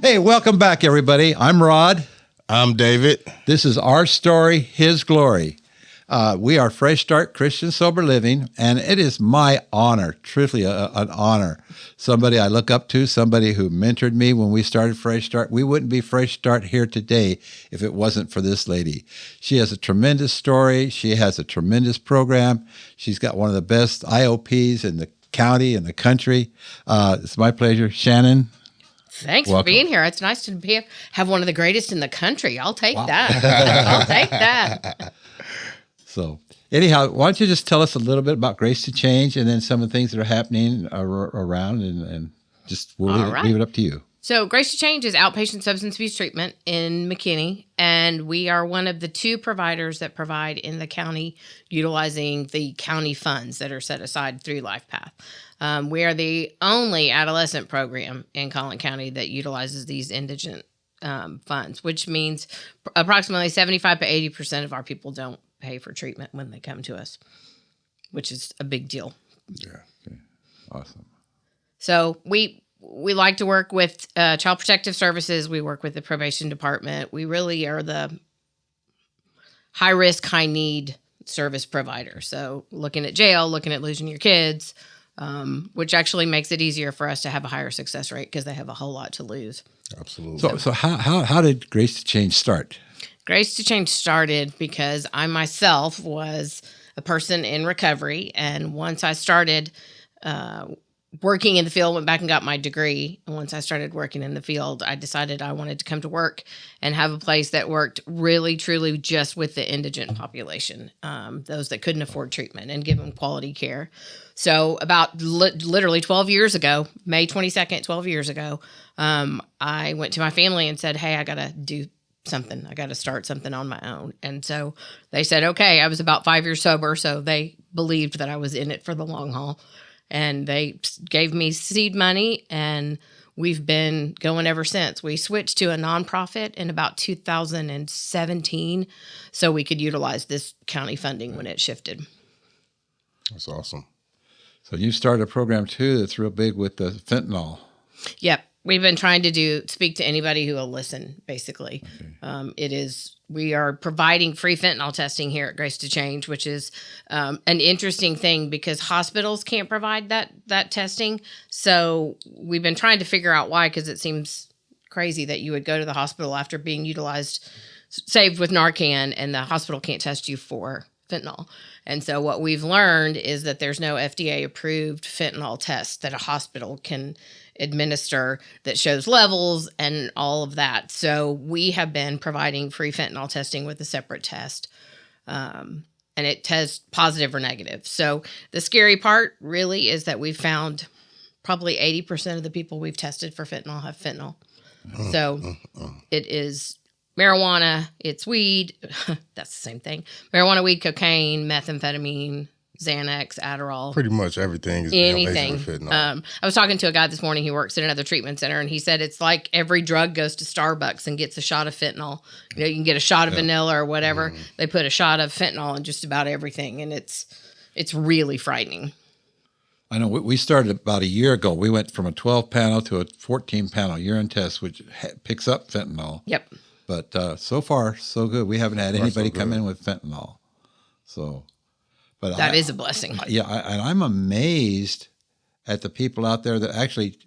Hey, welcome back, everybody. I'm Rod. I'm David. This is our story, His glory. We are Fresh Start Christian Sober Living, and it is my honor, truly an honor. Somebody I look up to, somebody who mentored me when we started Fresh Start. We wouldn't be Fresh Start here today if it wasn't for this lady. She has a tremendous story. She has a tremendous program. She's got one of the best IOPs in the county and the country. It's my pleasure. Shannon. Thanks Welcome. for being here. It's nice to have one of the greatest in the country. I'll take that. I'll take that. So anyhow, why don't you just tell us a little bit about Grace to Change and then some of the things that are happening around and just we'll leave it up to you. So Grace to Change is outpatient substance abuse treatment in McKinney, and we are one of the 2 providers that provide in the county utilizing the county funds that are set aside through LifePath. We are the only adolescent program in Collin County that utilizes these indigent funds, which means approximately 75 to 80% of our people don't pay for treatment when they come to us, which is a big deal. Yeah. Okay. Awesome. So we like to work with Child Protective Services. We work with the probation department. We really are the high risk, high need service provider. So looking at jail, looking at losing your kids, which actually makes it easier for us to have a higher success rate because they have a whole lot to lose. Absolutely. So how did Grace to Change start? Grace to Change started because I myself was a person in recovery. And once I started working in the field, went back and got my degree. And once I started working in the field, I decided I wanted to come to work and have a place that worked really, truly just with the indigent population, those that couldn't afford treatment, and give them quality care. So about literally 12 years ago, May 22nd, 12 years ago, I went to my family and said, hey, I got to do something. I got to start something on my own. And so they said, okay. I was about 5 years sober, so they believed that I was in it for the long haul. And they gave me seed money, and we've been going ever since. We switched to a nonprofit in about 2017 so we could utilize this county funding when it shifted. That's awesome. So you started a program too that's real big with the fentanyl. Yep. We've been trying to speak to anybody who will listen, basically. Okay. We are providing free fentanyl testing here at Grace to Change, which is an interesting thing because hospitals can't provide that testing. So we've been trying to figure out why, because it seems crazy that you would go to the hospital after being saved with Narcan, and the hospital can't test you for fentanyl. And so what we've learned is that there's no FDA-approved fentanyl test that a hospital can administer that shows levels and all of that. So we have been providing free fentanyl testing with a separate test, and it tests positive or negative. So the scary part really is that we've found probably 80% of the people we've tested for fentanyl have fentanyl. So it is marijuana, it's weed, that's the same thing. Marijuana, weed, cocaine, methamphetamine, Xanax, Adderall. Pretty much everything is anything. With fentanyl. I was talking to a guy this morning who works at another treatment center, and he said it's like every drug goes to Starbucks and gets a shot of fentanyl. You know, you can get a shot of vanilla or whatever. They put a shot of fentanyl in just about everything, and it's really frightening. I know we started about a year ago. We went from a 12-panel to a 14-panel urine test, which picks up fentanyl. Yep. But so far, so good. We haven't had anybody come in with fentanyl. So, but that is a blessing. And I'm amazed at the people out there that actually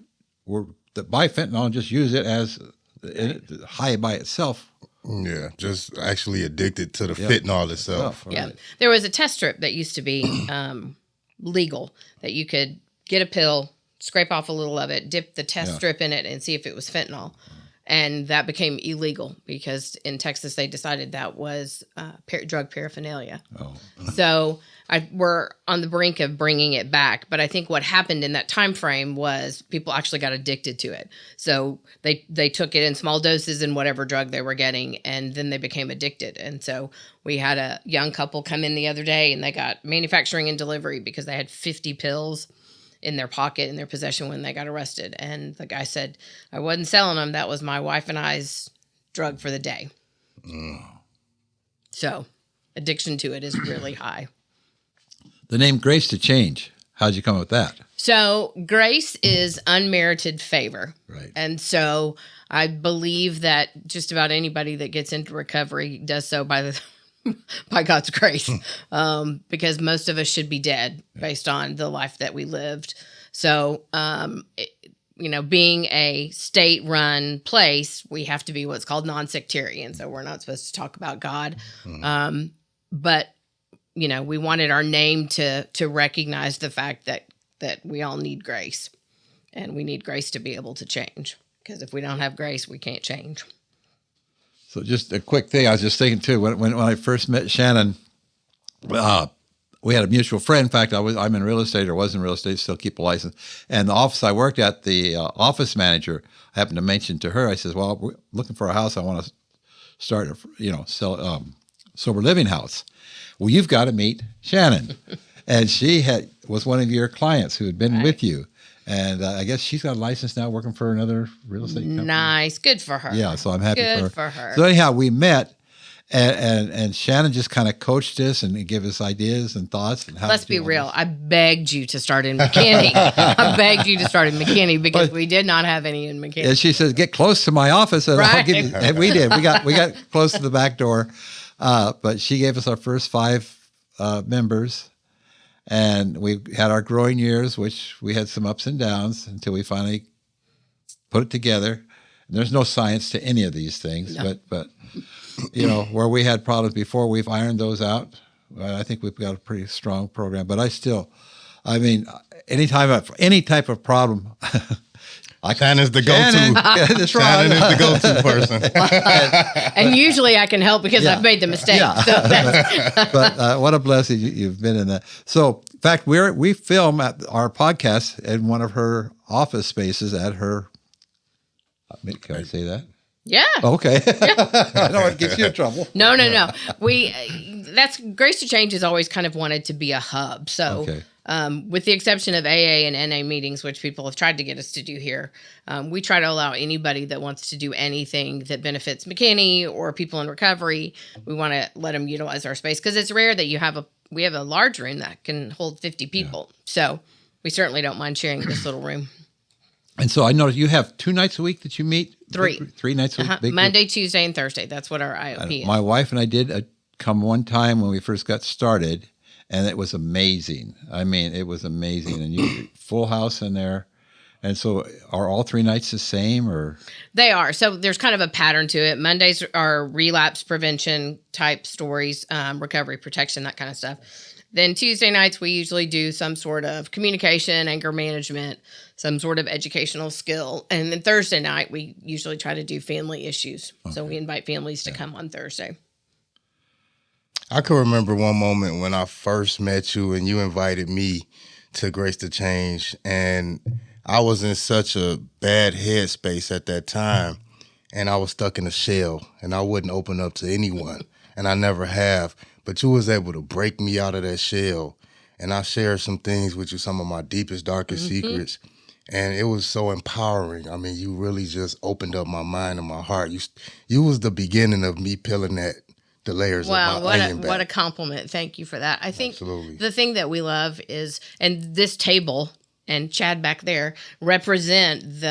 that buy fentanyl and just use it as high by itself. Yeah, just actually addicted to the fentanyl itself. Right. Yeah, there was a test strip that used to be legal that you could get a pill, scrape off a little of it, dip the test strip in it, and see if it was fentanyl. And that became illegal because in Texas they decided that was drug paraphernalia. Oh. So we're on the brink of bringing it back. But I think what happened in that time frame was people actually got addicted to it. So they took it in small doses in whatever drug they were getting, and then they became addicted. And so we had a young couple come in the other day, and they got manufacturing and delivery because they had 50 pills in their pocket, in their possession when they got arrested. And the guy said, I wasn't selling them. That was my wife and I's drug for the day. So addiction to it is really high. The name Grace to Change, how'd you come up with that? So grace is unmerited favor. Right. And so I believe that just about anybody that gets into recovery does so by God's grace, because most of us should be dead based on the life that we lived. So, being a state-run place, we have to be what's called non-sectarian. So we're not supposed to talk about God. But, we wanted our name to recognize the fact that we all need grace. And we need grace to be able to change. Because if we don't have grace, we can't change. So just a quick thing, I was just thinking too, when I first met Shannon, we had a mutual friend. In fact, I'm in real estate, or was in real estate, still keep a license. And the office I worked at, the office manager, I happened to mention to her, I says, well, we're looking for a house. I want to start sell sober living house. Well, you've got to meet Shannon. And she was one of your clients who had been with you. And I guess she's got a license now working for another real estate company. Nice. Good for her. Yeah, so I'm happy Good for her. for her. So anyhow, we met, and Shannon just kind of coached us and gave us ideas and thoughts. And how Let's be real. I begged you to start in McKinney. I begged you to start in McKinney because we did not have any in McKinney. And she says, get close to my office. And I'll give you. And we did. We got close to the back door. But she gave us our first 5 members. And we had our growing years, which we had some ups and downs until we finally put it together. And there's no science to any of these things, but where we had problems before, we've ironed those out. I think we've got a pretty strong program. But any type of problem, Shannon's the go-to. That's right. Shannon is the go-to person. And usually I can help because I've made the mistake. Yeah. So But what a blessing you've been in that. So, in fact, we film at our podcast in one of her office spaces at her. Can I say that? yeah. Okay. I don't want to get you in trouble. No. That's Grace to Change has always kind of wanted to be a hub. So, with the exception of AA and NA meetings, which people have tried to get us to do here, we try to allow anybody that wants to do anything that benefits McKinney or people in recovery. We want to let them utilize our space because it's rare that we have a large room that can hold 50 people. Yeah. So we certainly don't mind sharing this little room. And so I noticed you have 2 nights a week that you meet? 3. 3 nights a week? Monday, Tuesday, and Thursday. That's what our IOP is. My wife and I did come one time when we first got started, and it was amazing. I mean, it was amazing. And you full house in there. And so are all 3 nights the same, or? They are. So there's kind of a pattern to it. Mondays are relapse prevention type stories, recovery protection, that kind of stuff. Then Tuesday nights, we usually do some sort of communication, anger management, some sort of educational skill. And then Thursday night, we usually try to do family issues. Okay. So we invite families to come on Thursday. I can remember one moment when I first met you and you invited me to Grace to Change. And I was in such a bad headspace at that time. And I was stuck in a shell and I wouldn't open up to anyone. And I never have. But you was able to break me out of that shell. And I shared some things with you, some of my deepest, darkest secrets. And it was so empowering. I mean, you really just opened up my mind and my heart. You was the beginning of me peeling the layers of my onion back. What a compliment. Thank you for that. I think the thing that we love is, and this table and Chad back there represent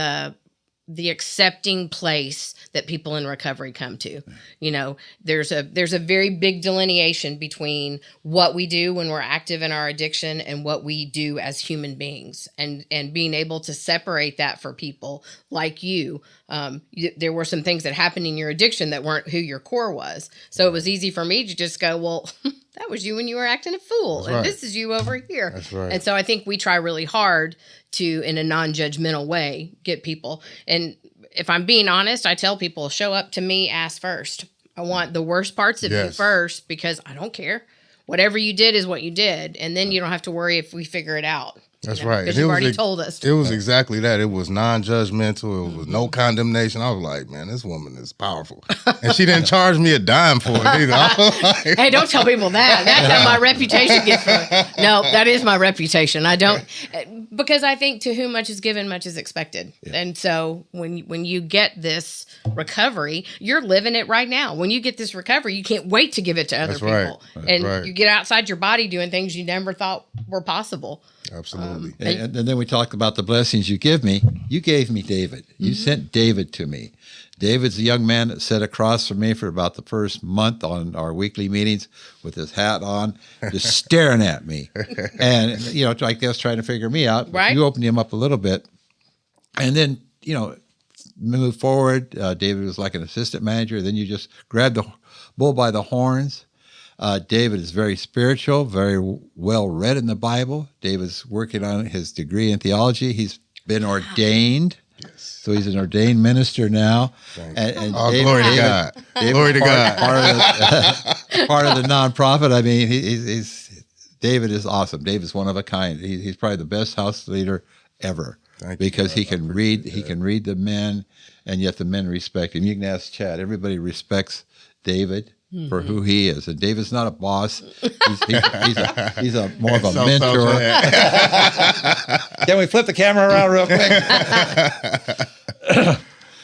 the accepting place that people in recovery come to. You know, there's a very big delineation between what we do when we're active in our addiction and what we do as human beings, and being able to separate that for people like you. There were some things that happened in your addiction that weren't who your core was. So it was easy for me to just go, well, that was you when you were acting a fool. That's and right. This is you over here. That's right. And so I think we try really hard to, in a non-judgmental way, get people. And if I'm being honest, I tell people, show up to me, ask first. I want the worst parts of you first, because I don't care. Whatever you did is what you did. And then you don't have to worry if we figure it out. That's right. Because you've already told us. It was exactly that. It was non-judgmental. It was no condemnation. I was like, man, this woman is powerful. And she didn't charge me a dime for it either. Hey, don't tell people that. That's how my reputation gets ruined. No, that is my reputation. I don't, because I think to whom much is given, much is expected. Yeah. And so when you get this recovery, you're living it right now. When you get this recovery, you can't wait to give it to other people. That's and right. you get outside your body doing things you never thought were possible. Absolutely. And then we talked about the blessings you give me. You gave me David. You sent David to me. David's a young man that sat across from me for about the first month on our weekly meetings with his hat on, just staring at me. And, I guess trying to figure me out. Right. You opened him up a little bit. And then, move forward. David was like an assistant manager. Then you just grabbed the bull by the horns. David is very spiritual, very well read in the Bible. David's working on his degree in theology. He's been ordained. Yes. So he's an ordained minister now. And glory to God. Glory to God. Part of the nonprofit. I mean, David is awesome. David's one of a kind. He's probably the best house leader ever. Because he can read. He can read the men, and yet the men respect him. You can ask Chad. Everybody respects David for who he is, and David's not a boss. He's a more of a mentor. Can we flip the camera around real quick?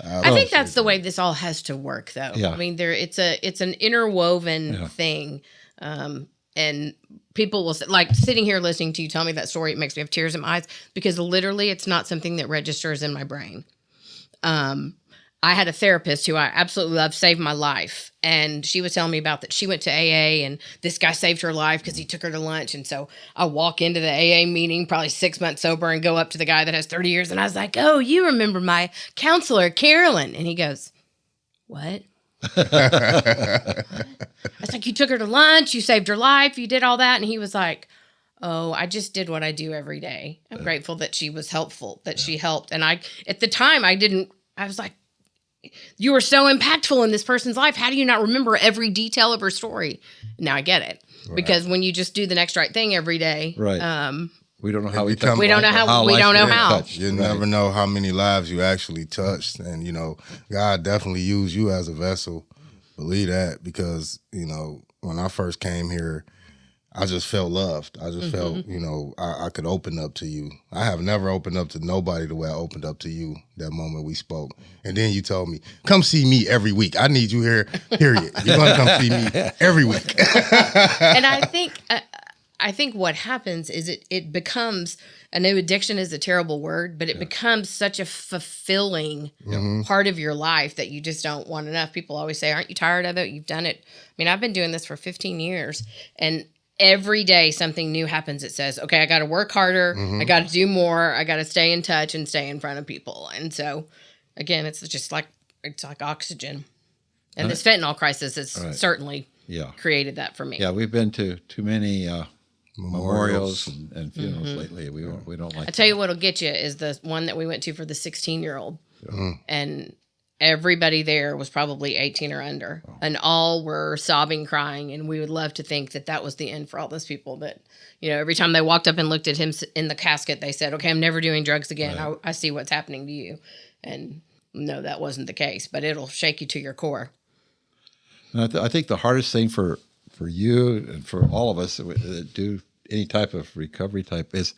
I think that's the way this all has to work, though. Yeah. I mean, it's an interwoven thing, and people will say, like sitting here listening to you tell me that story, it makes me have tears in my eyes because literally it's not something that registers in my brain. I had a therapist who I absolutely loved, saved my life. And she was telling me about that. She went to AA and this guy saved her life because he took her to lunch. And so I walk into the AA meeting, probably 6 months sober, and go up to the guy that has 30 years. And I was like, oh, you remember my counselor, Carolyn. And he goes, what? I was like, you took her to lunch, you saved her life, you did all that. And he was like, oh, I just did what I do every day. I'm grateful that she was helpful, that she helped. And at the time, I was like, you were so impactful in this person's life. How do you not remember every detail of her story? Now I get it. Right. Because when you just do the next right thing every day, right. We don't know how we don't know how. You never know how many lives you actually touched. And, God definitely used you as a vessel. Believe that, because, when I first came here, I just felt loved. I just felt, I could open up to you. I have never opened up to nobody the way I opened up to you that moment we spoke. And then you told me, come see me every week. I need you here, period. You're going to come see me every week. And I think what happens is it becomes, I know addiction is a terrible word, but it becomes such a fulfilling part of your life that you just don't want enough. People always say, aren't you tired of it? You've done it. I mean, I've been doing this for 15 years and every day something new happens. It says, okay, I got to work harder. I got to do more. I got to stay in touch and stay in front of people. And so again, it's like oxygen. And this fentanyl crisis has certainly created that for me. Yeah, we've been to too many memorials and funerals lately. We don't like. I tell you what'll get you is the one that we went to for the 16-year-old, and everybody there was probably 18 or under, and all were sobbing, crying, and we would love to think that was the end for all those people. That every time they walked up and looked at him in the casket, they said, "Okay, I'm never doing drugs again. Right. I see what's happening to you," and no, that wasn't the case. But it'll shake you to your core. And I think the hardest thing for you and for all of us that do any type of recovery type is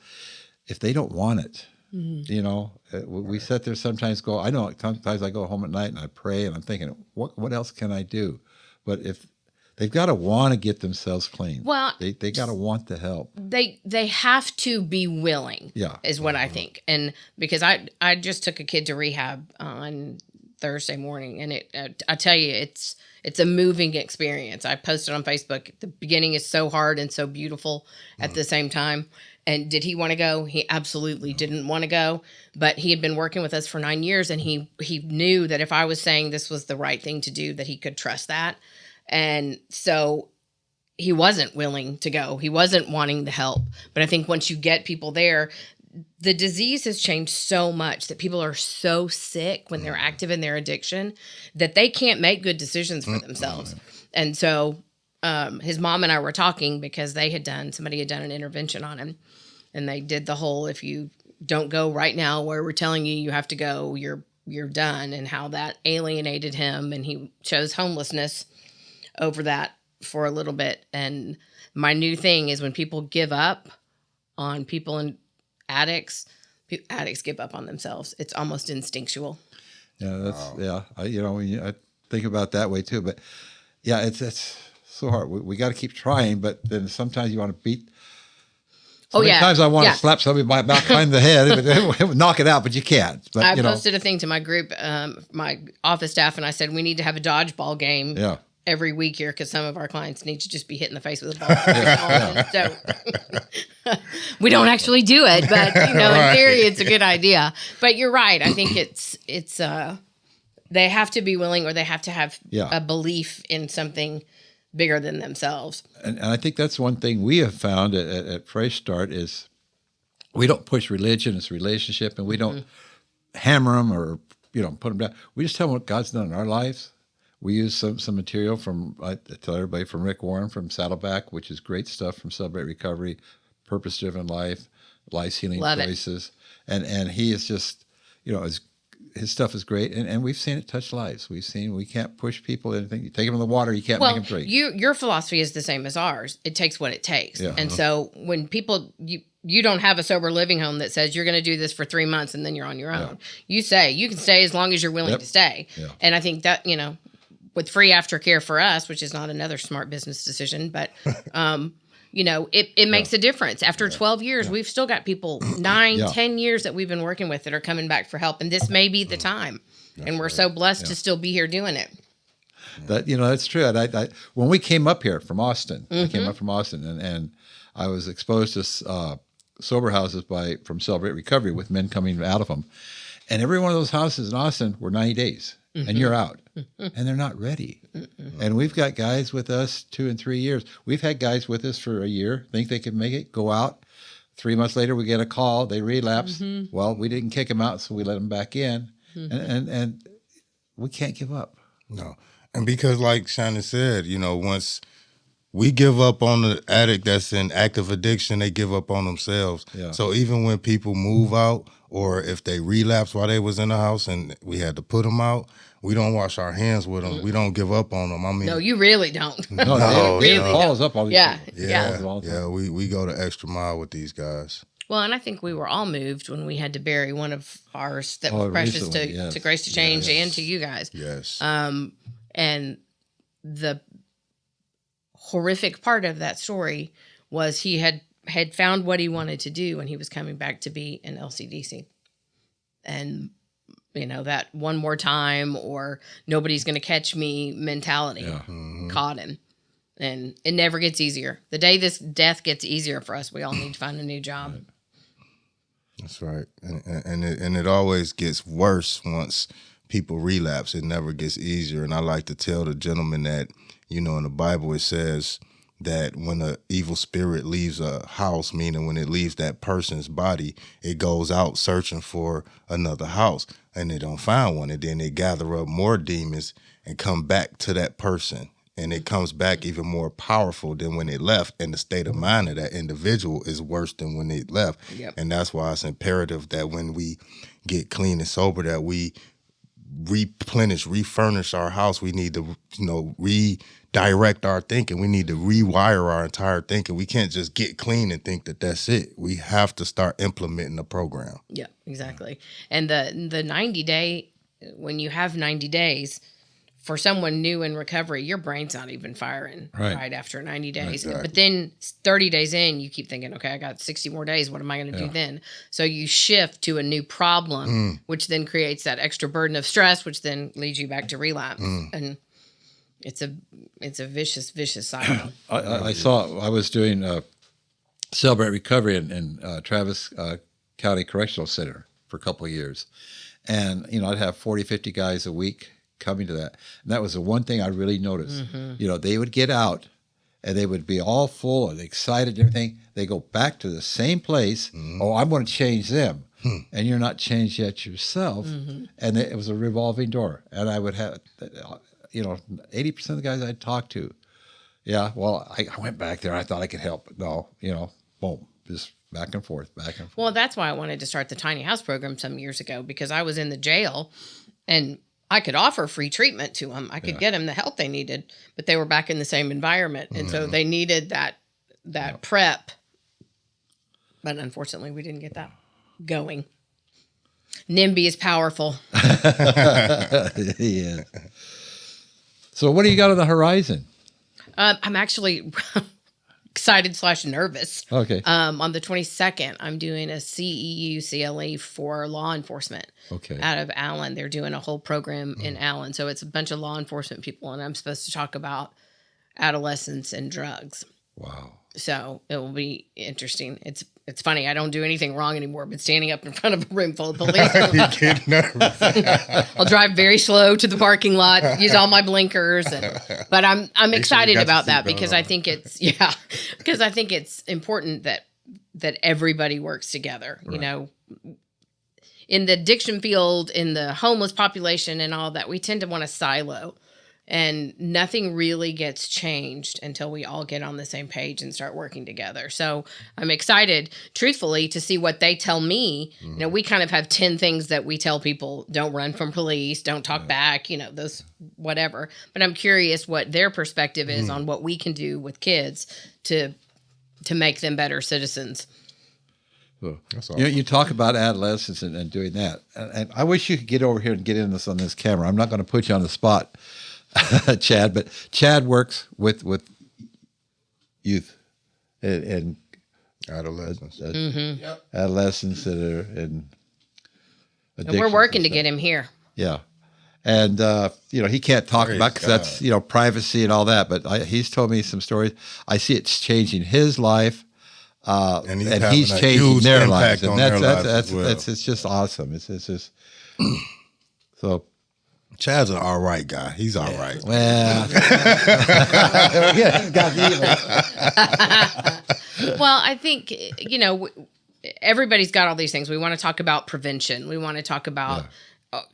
if they don't want it. We sit there sometimes I know sometimes I go home at night and I pray and I'm thinking, what else can I do? But if they've got to want to get themselves clean. Well, they got to want the help. They have to be willing. Yeah, is what I think. And because I just took a kid to rehab on Thursday morning, and I tell you, it's a moving experience. I posted on Facebook. The beginning is so hard and so beautiful at the same time. And did he want to go? He absolutely didn't want to go. But he had been working with us for 9 years, and he knew that if I was saying this was the right thing to do, that he could trust that. And so he wasn't willing to go. He wasn't wanting the help. But I think once you get people there, the disease has changed so much that people are so sick when they're active in their addiction that they can't make good decisions for themselves. And so his mom and I were talking because somebody had done an intervention on him, and they did the whole, if you don't go right now where we're telling you have to go, you're done, and how that alienated him. And he chose homelessness over that for a little bit. And my new thing is when people give up on people and addicts give up on themselves. It's almost instinctual. Yeah, I think about it that way too. But yeah, it's so hard. We got to keep trying, but then sometimes you want to beat So many times I want to slap somebody behind the head, knock it out, but you can't. But, I posted a thing to my group, my office staff, and I said, we need to have a dodgeball game every week here because some of our clients need to just be hit in the face with a ball. So we don't actually do it, but in theory, it's a good idea. But you're right. I think it's they have to be willing, or they have to have a belief in something bigger than themselves. And I think that's one thing we have found at Fresh Start is we don't push religion, it's relationship, and we don't hammer them or put them down. We just tell them what God's done in our lives. We use some material from, I tell everybody, from Rick Warren, from Saddleback, which is great stuff from Celebrate Recovery, Purpose Driven Life, Life's Healing Choices. And he is just, his stuff is great, and we've seen it touch lives. We've seen we can't push people anything. You take them in the water, you can't make them drink. Your philosophy is the same as ours. It takes what it takes. Yeah. And so when people you don't have a sober living home that says you're going to do this for 3 months and then you're on your own. Yeah. You say you can stay as long as you're willing to stay. Yeah. And I think that with free aftercare for us, which is not another smart business decision, but it makes a difference. After 12 years, we've still got people 10 years that we've been working with that are coming back for help. And this may be the time. And we're so blessed to still be here doing it. That's true. And I when we came up here from Austin, and I was exposed to sober houses from Celebrate Recovery with men coming out of them. And every one of those houses in Austin were 90 days. And you're out, and they're not ready. And we've got guys with us 2 and 3 years. We've had guys with us for a year, think they can make it, go out. 3 months later, we get a call, they relapse. Well, we didn't kick them out, so we let them back in. And we can't give up. No. And because like Shannon said, once we give up on the addict that's in active addiction, they give up on themselves. Yeah. So even when people move out, or if they relapse while they was in the house and we had to put them out, we don't wash our hands with them. We don't give up on them. I mean, no, you really don't. No, it follows up all these people. Yeah. We go the extra mile with these guys. Well, and I think we were all moved when we had to bury one of ours that was precious to Grace to Change and to you guys. Yes. And the horrific part of that story was he had found what he wanted to do and he was coming back to be an LCDC. And, that one more time or nobody's going to catch me mentality caught him. And it never gets easier. The day this death gets easier for us, we all need to find a new job. Right. That's right. And it always gets worse once people relapse. It never gets easier. And I like to tell the gentleman that, in the Bible it says that when an evil spirit leaves a house, meaning when it leaves that person's body, it goes out searching for another house and they don't find one. And then they gather up more demons and come back to that person. And it comes back even more powerful than when it left. And the state of mind of that individual is worse than when they left. Yep. And that's why it's imperative that when we get clean and sober, that we refurnish our house. We need to, redirect our thinking. We need to rewire our entire thinking. We can't just get clean and think that that's it. We have to start implementing the program. Yeah, exactly. And the 90-day, when you have 90 days, for someone new in recovery, your brain's not even firing right after 90 days. Exactly. But then 30 days in, you keep thinking, okay, I got 60 more days. What am I going to do then? So you shift to a new problem, which then creates that extra burden of stress, which then leads you back to relapse. And it's a vicious, vicious cycle. I was doing Celebrate Recovery in Travis County Correctional Center for a couple of years. And, I'd have 40, 50 guys a week coming to that. And that was the one thing I really noticed. They would get out and they would be all full and excited and everything. They go back to the same place. Oh, I'm going to change them. And you're not changed yet yourself. And it was a revolving door. And I would have, 80% of the guys I'd talk to. Yeah, well, I went back there. I thought I could help. But no, boom, just back and forth. Well, that's why I wanted to start the tiny house program some years ago, because I was in the jail and I could offer free treatment to them. I could get them the help they needed, but they were back in the same environment. And so they needed that prep. But unfortunately, we didn't get that going. NIMBY is powerful. Yeah. So what do you got on the horizon? I'm actually excited / nervous. Okay. On the 22nd, I'm doing a CEU CLE for law enforcement. Okay. Out of Allen. They're doing a whole program in Allen. So it's a bunch of law enforcement people, and I'm supposed to talk about adolescence and drugs. Wow. So it will be interesting. It's funny. I don't do anything wrong anymore, but standing up in front of a room full of police. You get nervous. I'll drive very slow to the parking lot, use all my blinkers, but I'm excited about that because I think it's important that everybody works together. Right. You know, in the addiction field, in the homeless population, and all that, we tend to want to silo. And nothing really gets changed until we all get on the same page and start working together. So I'm excited, truthfully, to see what they tell me. You know, we kind of have 10 things that we tell people: don't run from police, don't talk back, you know, those whatever. But I'm curious what their perspective is on what we can do with kids to make them better citizens. So, That's awesome. you talk about adolescence and doing that. And I wish you could get over here and get in this on this camera. I'm not going to put you on the spot, Chad, but Chad works with youth and Adolescents. adolescents that are in And we're addictions working to stuff. get him here. Yeah. And, he can't talk Praise about because that's, privacy and all that. But he's told me some stories. I see it's changing his life. And And having he's a changing huge their impact lives. And on that's, their that's, lives that's, as well. that's, it's just awesome. It's just, so, Chad's an all right guy. He's all right. well, yeah, he's got the Well, I think, everybody's got all these things. We want to talk about prevention. We want to talk about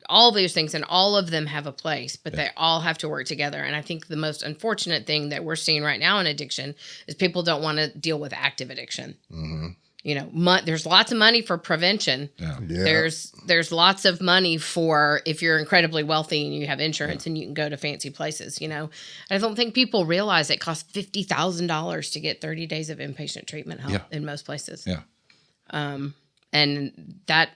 all these things, and all of them have a place, but they all have to work together. And I think the most unfortunate thing that we're seeing right now in addiction is people don't want to deal with active addiction. Mm-hmm. You know, there's lots of money for prevention. Yeah. There's lots of money for if you're incredibly wealthy and you have insurance and you can go to fancy places. You know, I don't think people realize it costs $50,000 to get 30 days of inpatient treatment help in most places. Yeah. And that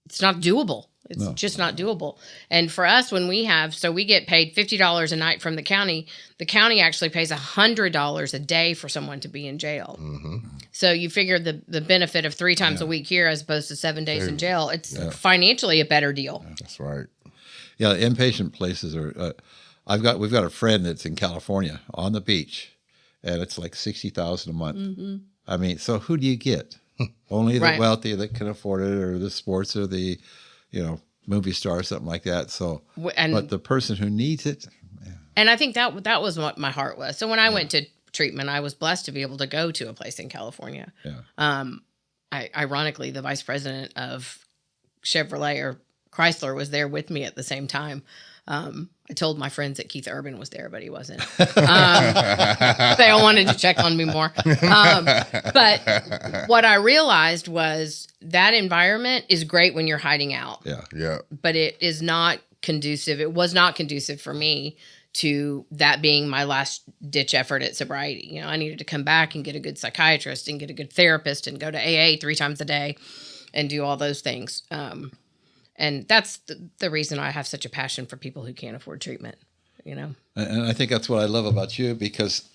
it's not doable. It's just not doable. And for us, when we get paid $50 a night from the county. The county actually pays $100 a day for someone to be in jail. Mm-hmm. So you figure the benefit of 3 times a week here as opposed to 7 days in jail. It's financially a better deal. That's right. Yeah, inpatient places are. We've got a friend that's in California on the beach, and it's like $60,000 a month. Mm-hmm. I mean, so who do you get? Only the Right. wealthy that can afford it, or the sports, or the, movie star, or something like that. So, And but the person who needs it, And I think that was what my heart was. So when I went to treatment, I was blessed to be able to go to a place in California. yeah, Ironically, the vice president of Chevrolet or Chrysler was there with me at the same time. I told my friends that Keith Urban was there, but he wasn't. They all wanted to check on me more. But what I realized was that environment is great when you're hiding out. yeah, Yeah. But it is not conducive. It was not conducive for me to that being my last ditch effort at sobriety. You know, I needed to come back and get a good psychiatrist and get a good therapist and go to AA 3 times a day and do all those things. And that's the reason I have such a passion for people who can't afford treatment, and I think that's what I love about you, because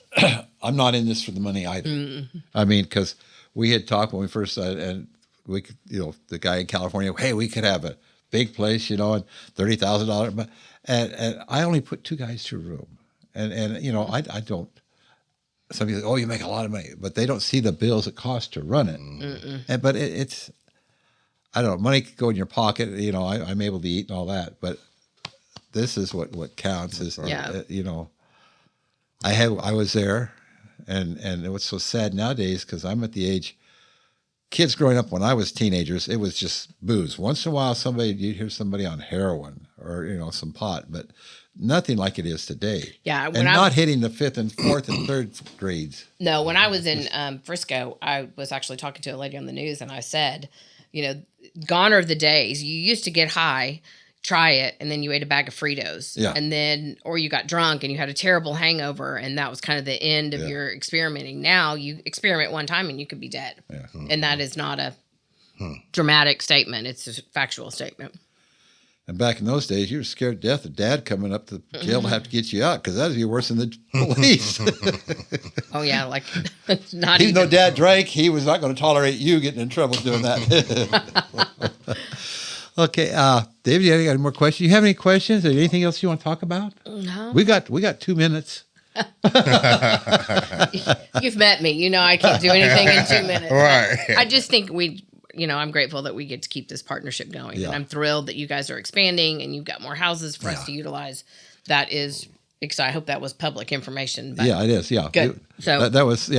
I'm not in this for the money either. Mm-hmm. I mean, because we had talked when we first started, and we could, the guy in California, hey, we could have a big place, and $30,000, but and I only put 2 guys to a room, and I don't. Some people say, oh, you make a lot of money, but they don't see the bills it costs to run it. But it's, I don't know, money could go in your pocket. I'm able to eat and all that, but this is what counts. Is I was there, and it was so sad nowadays because I'm at the age. Kids growing up when I was teenagers, it was just booze. Once in a while, you'd hear somebody on heroin or some pot, but nothing like it is today. Yeah, and not hitting the 5th and 4th and 3rd grades. No, when I was in Frisco, I was actually talking to a lady on the news, and I said, gone are the days. You used to get high, try it, and then you ate a bag of Fritos. Yeah. And then, or you got drunk and you had a terrible hangover, and that was kind of the end of your experimenting. Now you experiment one time and you could be dead. Yeah. And that is not a dramatic statement. It's a factual statement. And back in those days, you were scared to death of Dad coming up to jail to have to get you out because that would be worse than the police. Oh yeah, like not Even though even. Dad drank, he was not going to tolerate you getting in trouble doing that. Okay, David, you got any more questions? You have any questions or anything else you want to talk about? No. We got 2 minutes. You've met me. You know I can't do anything in 2 minutes. Right. I just think I'm grateful that we get to keep this partnership going. Yeah. And I'm thrilled that you guys are expanding and you've got more houses for us to utilize. That is exciting. I hope that was public information. But Yeah, it is. Yeah. Good. So that was,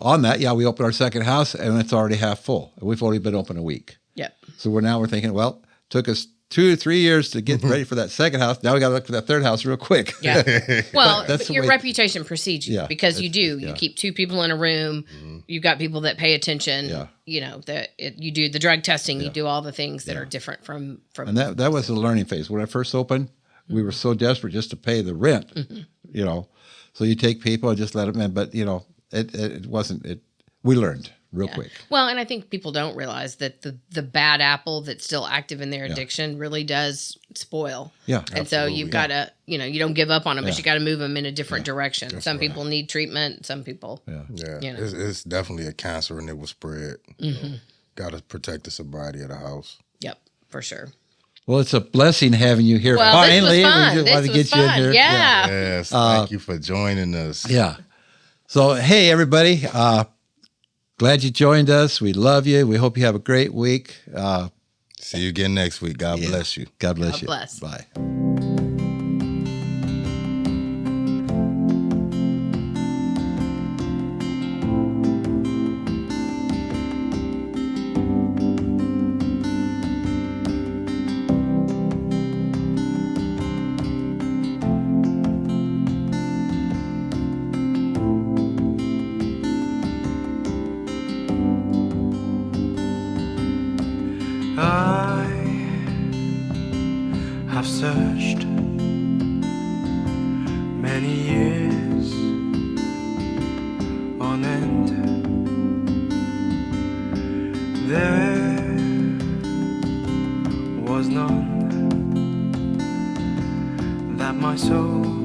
on that, we opened our second house and it's already half full. We've only been open a week. Yep. So we're thinking, well, took us 2 to 3 years to get ready for that second house. Now we got to look for that third house real quick. Yeah. Well, That's the your way- reputation precedes you because you do. You keep 2 people in a room. You've got people that pay attention. Yeah. You know, you do the drug testing. You do all the things that are different from. And that was the learning phase. When I first opened, we were so desperate just to pay the rent, So you take people and just let them in. But, it wasn't, we learned real quick. Well, and I think people don't realize that the bad apple that's still active in their addiction really does spoil. Yeah. And so you've got to, you don't give up on them, but you got to move them in a different direction. Some people need treatment. Some people. Yeah. You know. It's definitely a cancer and it will spread. Got to protect the sobriety of the house. Yep, for sure. Well, it's a blessing having you here. Well, Finally, this was fun. we just wanted to This get was you in fun. here. Yeah. Yes. Thank you for joining us. Yeah. So, hey, everybody. Glad you joined us. We love you. We hope you have a great week. See you again next week. God bless you. God bless God you. bless. Bye. I have searched many years on end. There was none that my soul